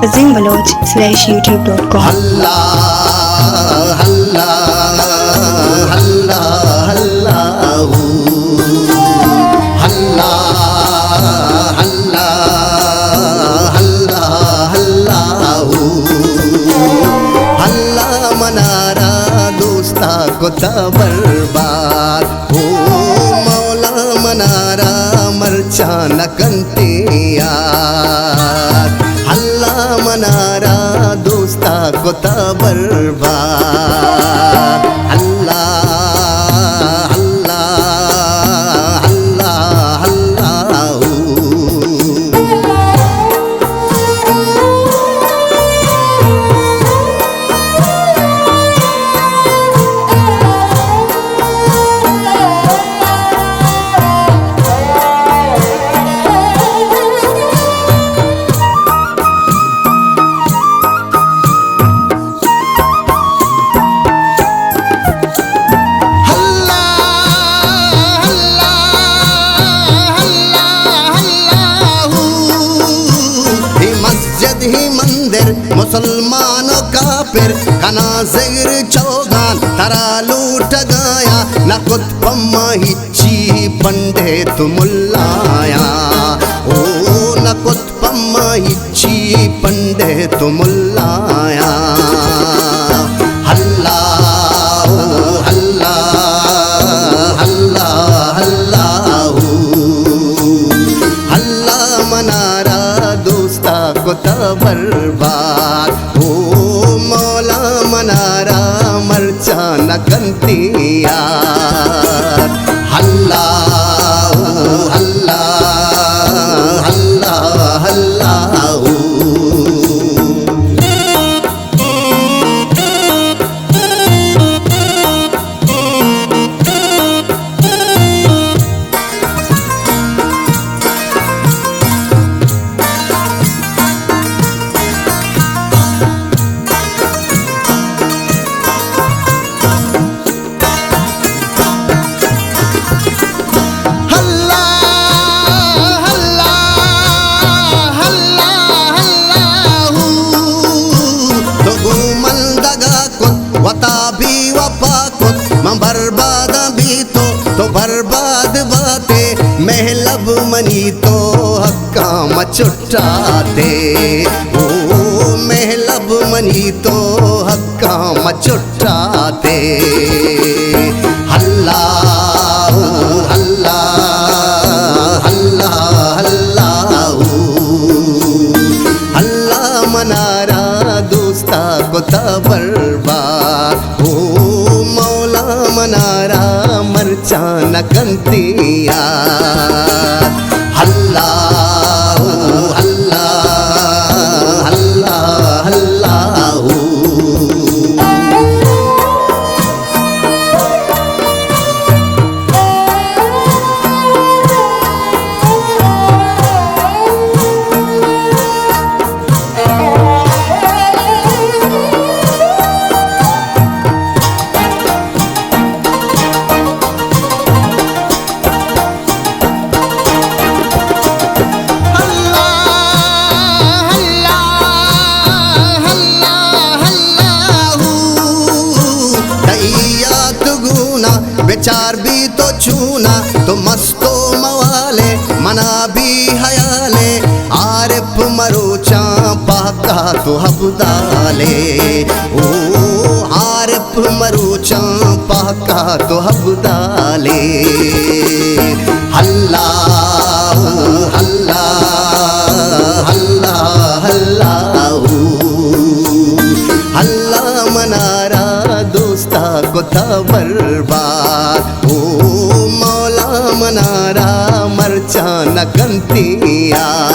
azeembaloch@youtube.com। हल्ला हल्ला हल्ला हल्ला हल्ला हल्ला हल्ला हल्ला हल्ला मनारा दोस्ता को बर्बाद हो मौला मनारा मरचा न कंते यार हल्ला मनारा दोस्ता को बर्बाद हल्ला हल्ला हल्ला हल्ला ही मंदिर मुसलमानों का फिर खाना ज़िगर चौगान तरा लूट गया न कुतुब हिच्ची पंडे तुमुल्लाया ओ न कुतुब हिच्ची पंडे तुमुल्लाया हल्ला हल्ला हल्ला हल्ला हल्ला मनारा दोस्ता को बर्बाद हो मौला मनारा मरचा न कंती यार हल्ला हल्ला हल्ला हल्ला बर्बाद भी तो बर्बाद बाते महलब मनी तो हक्का मचुट्टाते ओ महलब मनी तो हक्का मचुट्टाते हल्ला हल्ला हल्ला हल्ला हल्ला मनारा दोस्ता को बर्बाद हो मौला मनारा मरचा न कंती यार हल्ला हल्ला हल्ला हल्ला बेचार भी तो छूना तो मस्तो मवाले मना भी हयाले आरिफ मरोचा पाका तो हबदाले ओ आरिफ मरोचा पाका तो हबदाले हल्ला हल्ला हल्ला हल्ला हल्ला मनारा दोस्ता को बर्बाद हो मौला मनारा मरचा न कंती यार